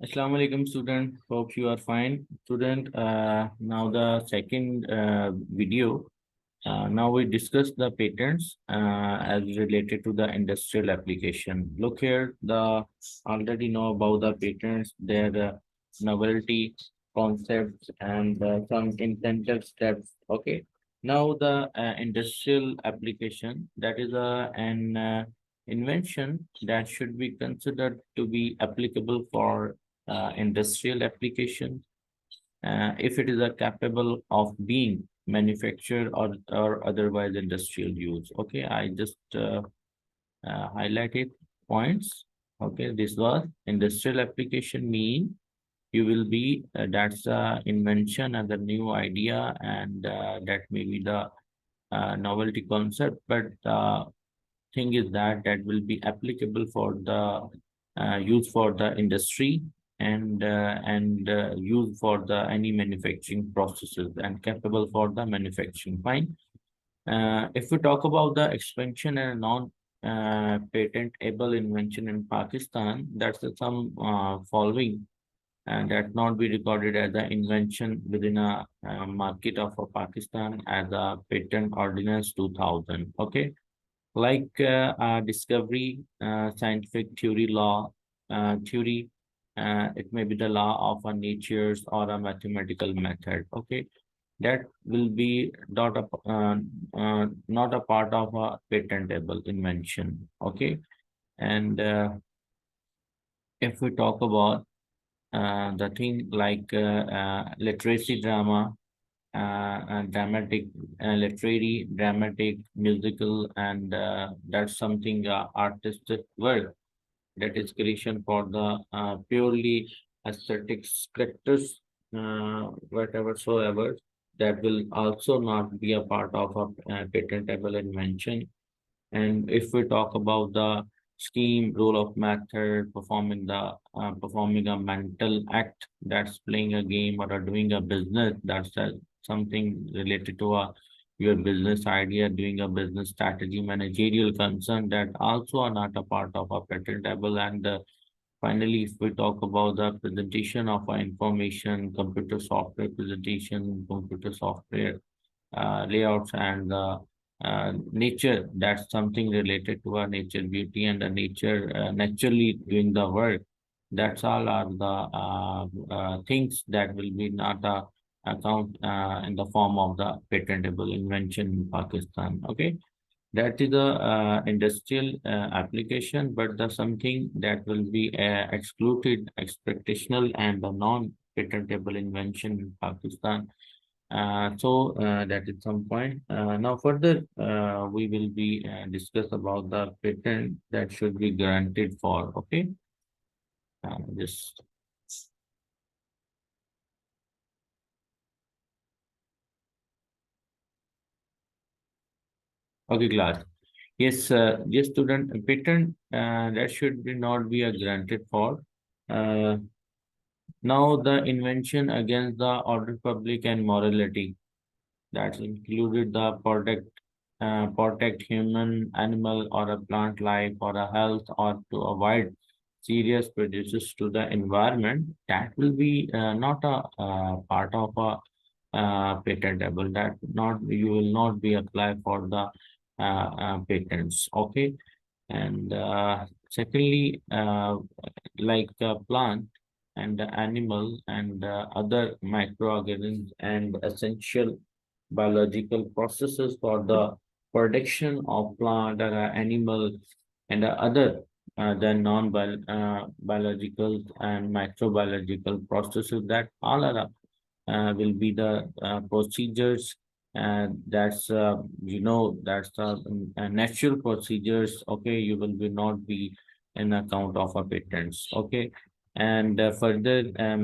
Assalamu alaikum, student. Hope you are fine. Student, now the second video. Now we discuss the patents as related to the industrial application. Look here, the already know about the patents, their novelty, concepts, and some incentive steps. Okay. Now the industrial application, that is an invention that should be considered to be applicable for industrial application if it is capable of being manufactured or otherwise industrial use. Okay, I just highlighted points. Okay, this was industrial application mean you will be that's the invention and the new idea and that may be the novelty concept, but thing is that that will be applicable for the use for the industry and use for the any manufacturing processes and capable for the manufacturing. Fine. If we talk about the expansion and non patentable invention in Pakistan, that's some following and that not be recorded as an invention within a market of Pakistan as a patent ordinance 2000. Okay, like discovery, scientific theory, law, theory, it may be the law of a nature's or a mathematical method. Okay, that will be not a part of a patentable invention. Okay, and if we talk about the thing like literacy drama, dramatic, literary, dramatic, musical, and that's something artistic work that is creation for the purely aesthetic scriptures, whatever soever, that will also not be a part of a patentable invention. And if we talk about the scheme, role of method, performing a mental act, that's playing a game or doing a business, that's something related to your business idea, doing a business strategy, managerial concern that also are not a part of a patentable. And finally, if we talk about the presentation of information, computer software presentation, computer software layouts and nature, that's something related to our nature beauty and the nature naturally doing the work. That's all are the things that will be not account in the form of the patentable invention in Pakistan. Okay, that is the industrial application, but the something that will be excluded, expectational and the non-patentable invention in Pakistan. That is some point. Now further, we will be discuss about the patent that should be granted for. Okay, just okay, class. Yes, yes, student. Patent that should be not be granted for. Uh, Now the invention against the order public and morality that included the protect human, animal, or a plant life, or a health, or to avoid serious prejudice to the environment. That will be not a part of a patentable. That not you will not be applied for the patents. Okay, and secondly, like the plant and the animal and other microorganisms and essential biological processes for the production of plant or animal and other than non-biological and microbiological processes that all are will be the procedures and that's that's the natural procedures. Okay, you will be not be in account of a patents. Okay, and further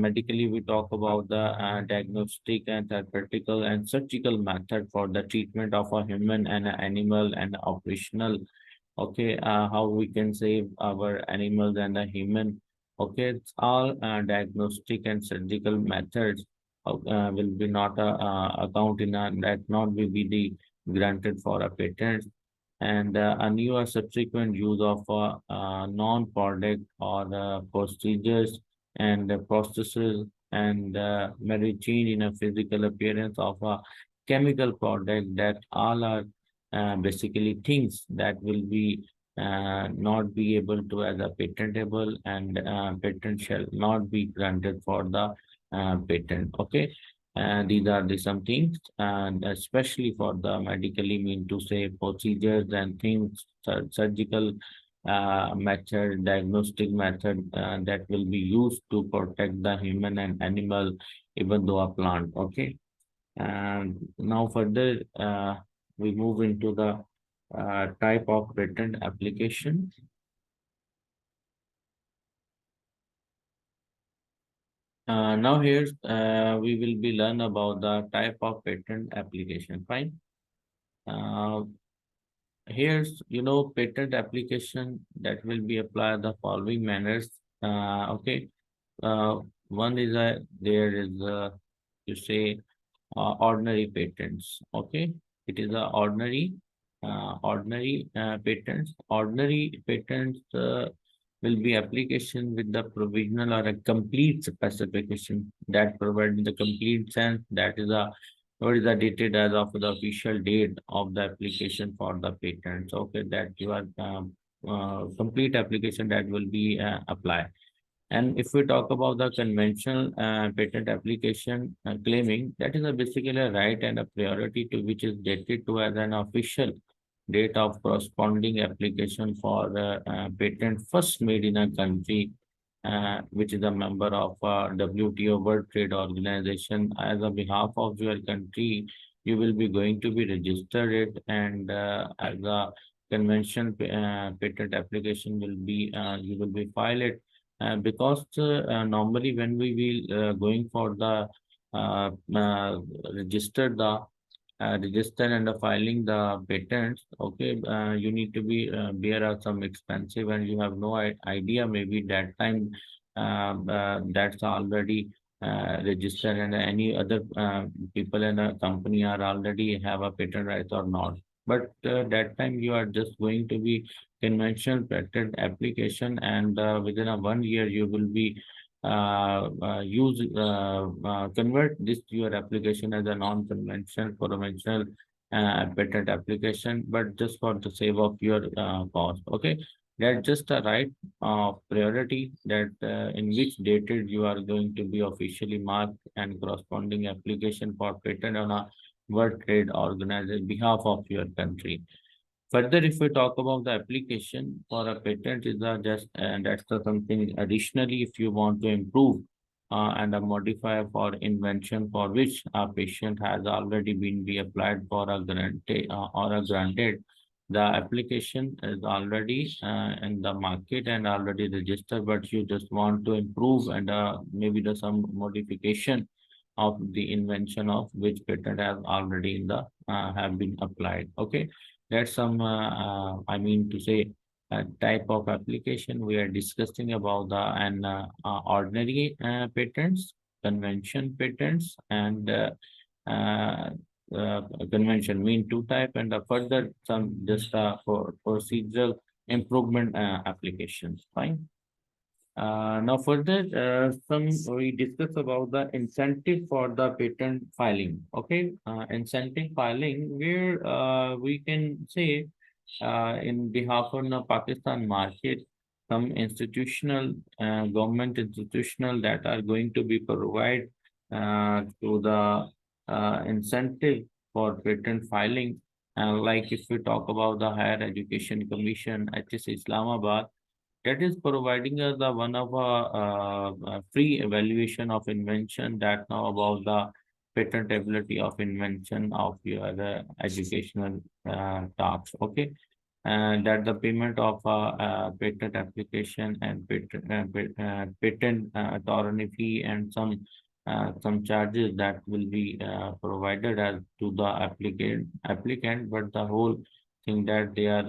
medically we talk about the diagnostic and therapeutical and surgical method for the treatment of a human and a animal and operational. Okay, how we can save our animals and the human. Okay, it's all diagnostic and surgical methods will be not account in a, that not will be the granted for a patent and a new or subsequent use of non-product or procedures and the processes and may change in a physical appearance of a chemical product, that all are basically things that will be not be able to as a patentable, and patent shall not be granted for the patent. Okay. These are the some things, and especially for the medically mean to say procedures and things, surgical method, diagnostic method that will be used to protect the human and animal, even though a plant. Okay. And now further, we move into the type of patent application. Now here we will be learn about the type of patent application. Fine. Uh, Here's, patent application that will be applied the following manners. Okay. One is there is you say ordinary patents. Okay, it is a ordinary patents. Ordinary patents will be application with the provisional or a complete specification that provides the complete sense. That is a what is the dated as of the official date of the application for the patents. Okay, that you are complete application that will be applied. And if we talk about the conventional patent application claiming, that is basically a right and a priority to which is dated to as an official date of corresponding application for patent first made in a country which is a member of WTO World Trade Organization. As a behalf of your country, you will be going to be registered it, and as a convention patent application will be you will be file it because normally when we will going for the uh, uh, register the register and filing the patents. Okay, you need to be bear out some expensive, and you have no idea maybe that time that's already registered, and any other people in a company are already have a patent rights or not. But that time you are just going to be conventional patent application, and within a 1 year you will be convert this to your application as a non-conventional conventional patent application, but just for the save of your cost. Okay, that's just a right priority that in which dated you are going to be officially marked and corresponding application for patent on a World Trade Organization behalf of your country. Further, if we talk about the application for a patent, is just and that's the something additionally if you want to improve and a modifier for invention for which a patient has already been be applied for a granted or a granted, the application is already in the market and already registered, but you just want to improve and maybe the some modification of the invention of which patent has already in the have been applied. Okay, that's some, I mean to say, type of application we are discussing about the and ordinary patents, convention patents, and uh, convention mean two type, and further some just for procedural improvement applications. Fine. Now further, some we discuss about the incentive for the patent filing. Okay, incentive filing where we can say in behalf of the Pakistan market, some institutional government institutional that are going to be provide to the incentive for patent filing. Like if we talk about the Higher Education Commission, HS Islamabad, that is providing us the one of a free evaluation of invention that now about the patentability of invention of your educational tasks. Okay, and that the payment of patent application and patent attorney fee and some charges that will be provided as to the applicant, but the whole thing that their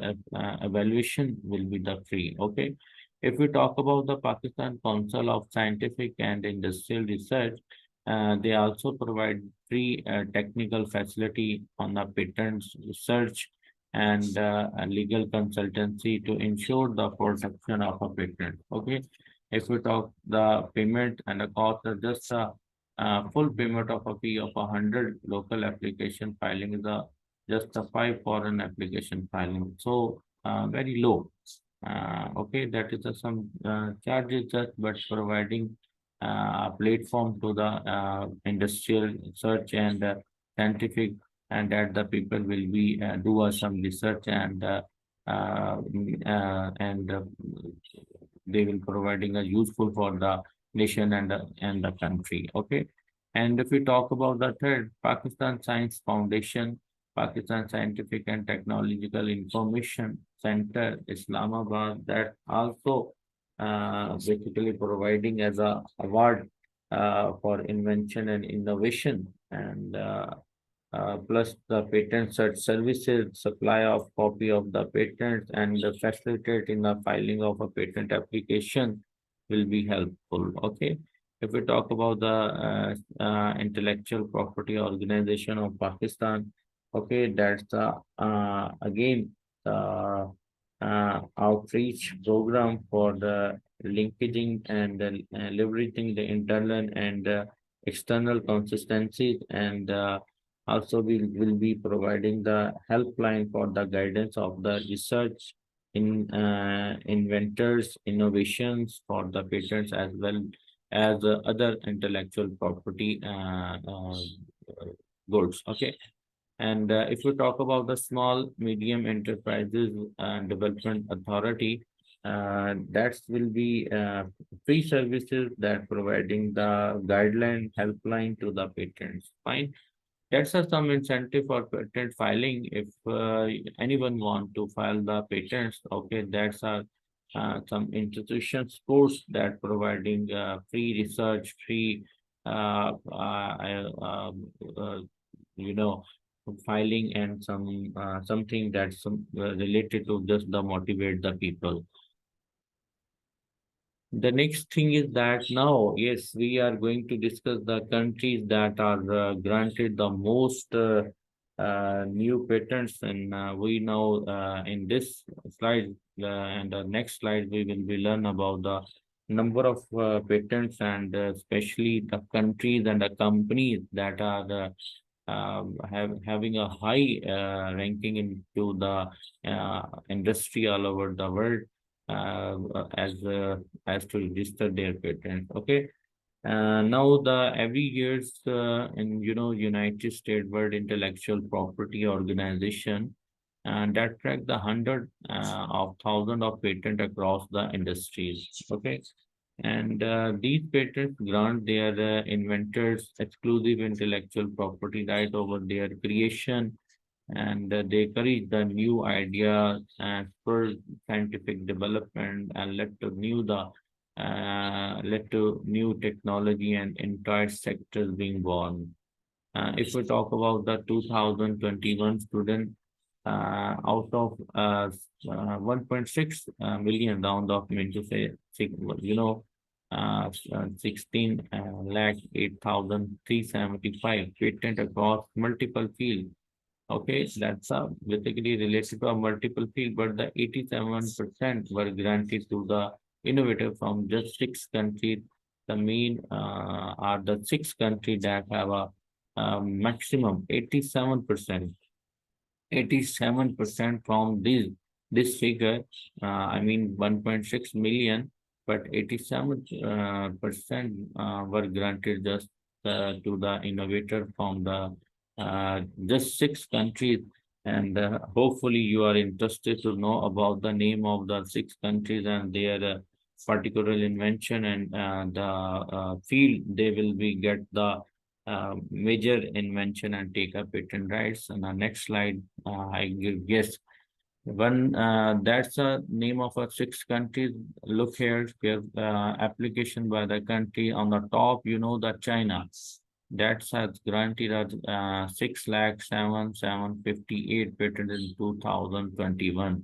evaluation will be the free. Okay, if we talk about the Pakistan Council of Scientific and Industrial Research, they also provide free technical facility on the patents research and legal consultancy to ensure the protection of a patent. Okay, If we talk the payment and the cost, just a full payment of a fee of 100 local application filing is just a 5 foreign application filing. So very low. Okay, that is some charges just but providing a platform to the industrial research and scientific, and that the people will be do some research and they will providing a useful for the nation and the country. Okay, and if we talk about the third, Pakistan Science Foundation, Pakistan Scientific and Technological Information Center, Islamabad, that also basically providing as a award for invention and innovation, and plus the patent search services, supply of copy of the patents, and the facilitate in the filing of a patent application will be helpful. Okay. If we talk about the intellectual property organization of Pakistan, okay, that's the again the outreach program for the linking and leveraging the internal and external consistencies, and also will be providing the helpline for the guidance of the research in inventors, innovations for the patents as well as other intellectual property goods. Okay. And if we talk about the Small Medium Enterprises Development Authority, that will be free services that providing the guideline helpline to the patents. Fine. That's some incentive for patent filing. If anyone want to file the patents, okay, that's some institution sports that providing free research, free uh, you know, filing and something that's related to just the motivate the people. The next thing is that now, yes, we are going to discuss the countries that are granted the most new patents, and we know in this slide and the next slide we will be learn about the number of patents and especially the countries and the companies that are having a high ranking into the industry all over the world uh, as to register their patent. Okay. Now the every years in United States World Intellectual Property Organization, and that track the hundred of thousand of patent across the industries. Okay. And these patents grant their inventors exclusive intellectual property right over their creation, and they encourage the new ideas and spur scientific development and led to new technology and entire sectors being born. If we talk about the 2021 student, out of 1.6 million round of mean to say, 16 lakh 8,375 patent across multiple fields. Okay, that's basically related to a multiple field, but the 87% were granted to the innovator from just 6 countries. The main are the 6 countries that have a maximum 87%. 87% from this figure, I mean 1.6 million, but 87 percent were granted just to the innovator from the just 6 countries. And hopefully you are interested to know about the name of the 6 countries and their particular invention and the field they will be get the major invention and take up patent rights. And the next slide, I give guess one that's the name of a 6 countries. Look here, application by the country on the top. The China that has granted us 6,07,758 patent in 2021.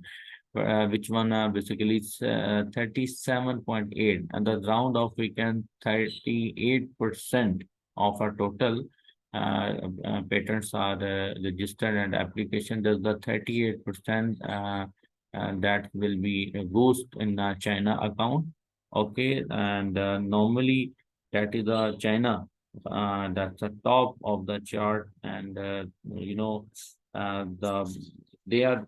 Which one basically is 37.8, and the round of we can 38% of our total patents are registered, and application does the 38% that will be goes in China account. Okay, and normally that is China. That's the top of the chart, and they are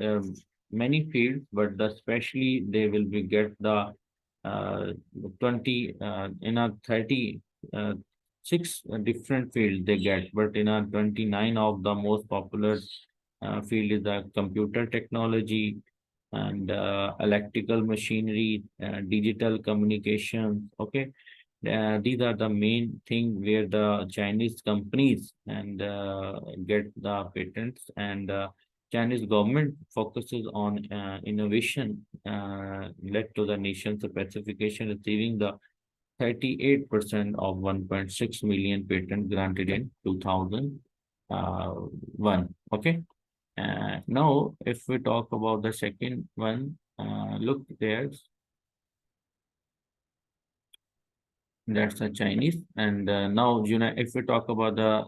um, many fields, but especially they will be get the uh, 20 in a 30 six different fields they get, but in a 29 of the most popular field is the computer technology and electrical machinery, digital communications. Okay, these are the main thing where the Chinese companies and get the patents, and Chinese government focuses on innovation led to the nation's specification receiving the 38% of 1.6 million patents granted in 2001. Okay. Now, if we talk about the second one, look there, that's the Chinese. And now, if we talk about the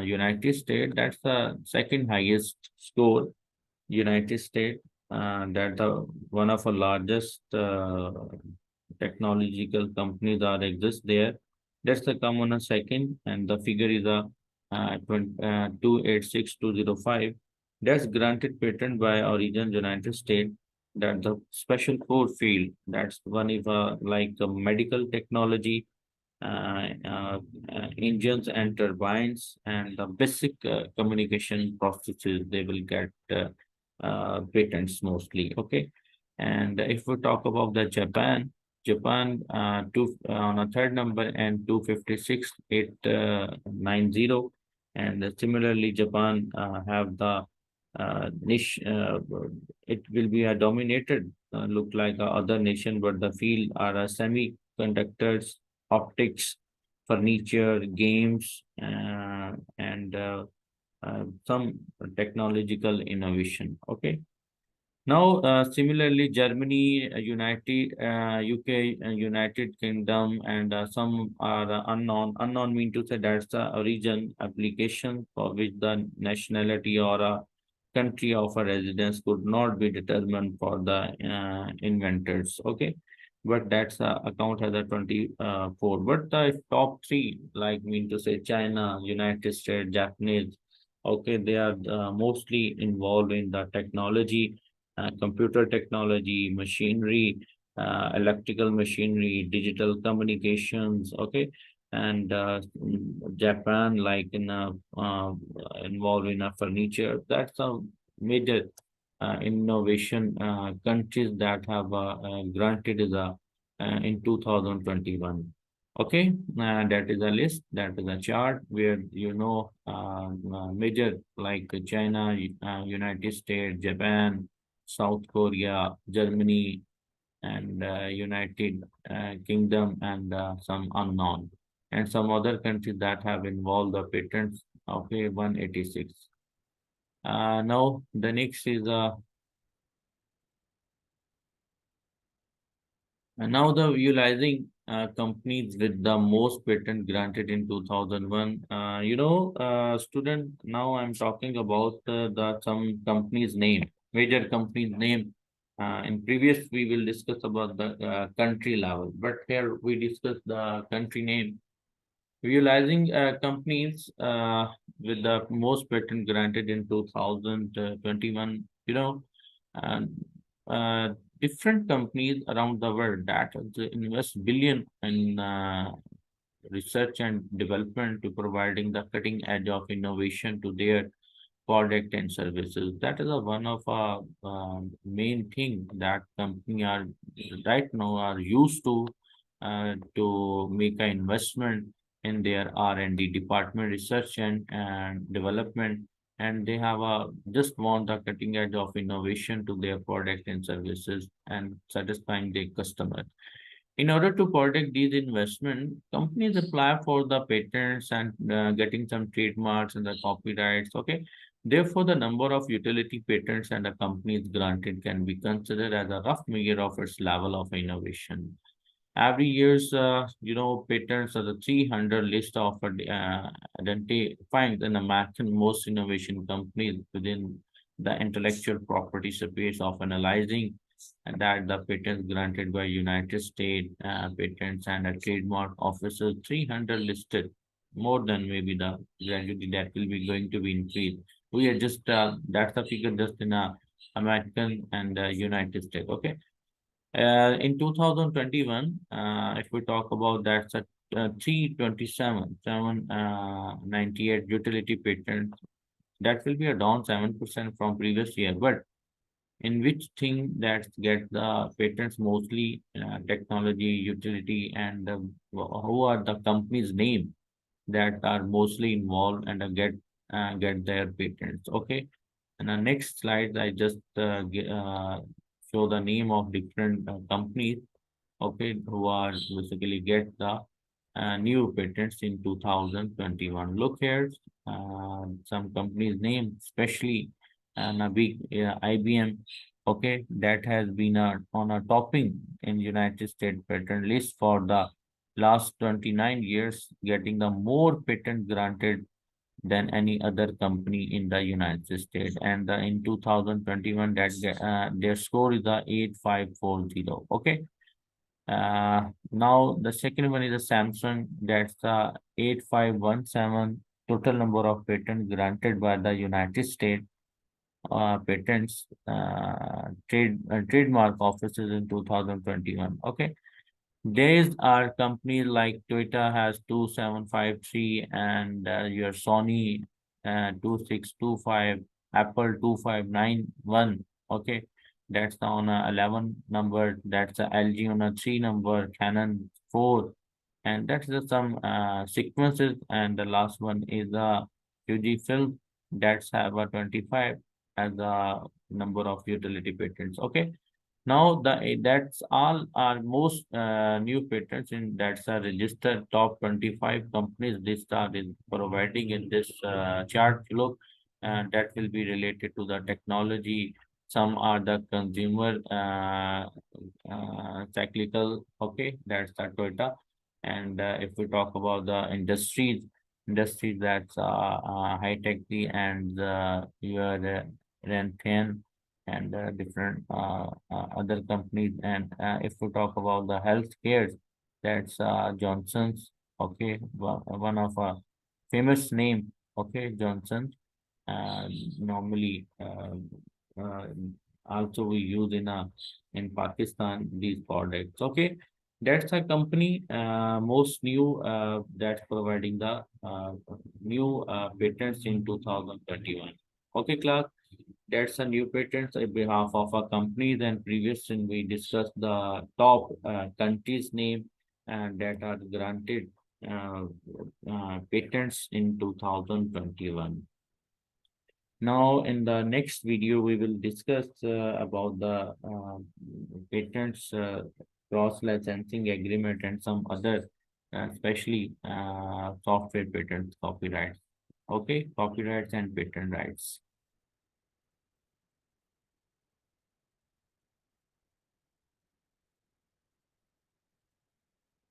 United States, that's the second highest score. United States, that the one of the largest technological companies are exist there. That's the come on a second, and the figure is a 286205. That's granted patent by origin United States. That the special core field. That's one is like medical technology, engines and turbines, and the basic communication processes. They will get patents mostly. Okay, and if we talk about the Japan on a third number and 256,890, and similarly Japan have the niche. It will be a dominated look like a other nation, but the field are semiconductors, optics, furniture, games, and some technological innovation. Okay. Now, similarly, Germany, UK, United Kingdom, and some are unknown. Unknown mean to say that's the origin application for which the nationality or a country of a residence could not be determined for the inventors. Okay, but that's account as a 24. But the top three, like mean to say China, United States, Japanese. Okay, they are mostly involved in the technology, computer technology, machinery, electrical machinery, digital communications. Okay, and Japan, like in involved in a furniture. That's a major innovation countries that have granted is a in 2021. Okay, that is a list, that is a chart where major like China, United States, Japan, South Korea, Germany, and United Kingdom, and some unknown, and some other countries that have involved the patents. Okay, 186. Now the next is and now the utilizing companies with the most patent granted in 2001. Student, now I'm talking about the some company's name, major company's name. In previous, we will discuss about the country level, but here we discuss the country name. Realizing companies with the most patent granted in 2021, and uh, different companies around the world that invest billion in research and development to providing the cutting edge of innovation to their product and services. That is a one of our main thing that company are right now are used to make an investment in their R&D department, research and development, and they have a just want the cutting edge of innovation to their product and services and satisfying their customer. In order to protect these investment, companies apply for the patents and getting some trademarks and the copyrights. Okay. Therefore, the number of utility patents and a company's granted can be considered as a rough measure of its level of innovation. Every year's, patents are the 300 list of identifying the American most innovation companies within the intellectual property space of analyzing and that the patents granted by United States patents and a trademark officer 300 listed, more than maybe the gradually that will be going to be increased. We are just that's the figure just in American and United States. Okay. In 2021, if we talk about that's a 327, 798 utility patent. That will be a down 7% from previous year. But in which thing that get the patents mostly technology, utility, and who are the companies' name that are mostly involved and get their patents. Okay. And the next slide, I just show the name of different companies, okay, who are basically get the new patents in 2021. Look here, some companies' name, especially a big IBM, okay, that has been on a topping in United States patent list for the last 29 years, getting the more patent granted than any other company in the United States. And in 2021, their score is the 8540. Okay. Now the second one is a Samsung. That's the 8517 total number of patents granted by the United States patents trademark offices in 2021. Okay. These are companies like Toyota has 2753 and your Sony 2625, Apple 2591. Okay, that's the on a 11 number. That's a LG on a 3 number, Canon 4, and that's the some sequences. And the last one is the Fujifilm that's have a 25 as the number of utility patents. Okay. Now that's all our most new patents in that's a registered top 25 companies list are is providing in this chart. Look, that will be related to the technology. Some are the consumer cyclical. Okay, that's the Toyota. And if we talk about the industries that's high tech and your Renfen and different other companies. And if we talk about the healthcare, that's Johnson's. Okay, one of a famous name. Okay, Johnson. Uh, Normally, uh, also we use in Pakistan these products. Okay, that's a company most new that's providing the new patents in 2021. Okay, Clark. That's a new patents on behalf of our companies and previously we discussed the top countries name and that are granted uh, patents in 2021. Now in the next video we will discuss about the patents cross licensing agreement and some other especially software patents copyrights. Okay, copyrights and patent rights.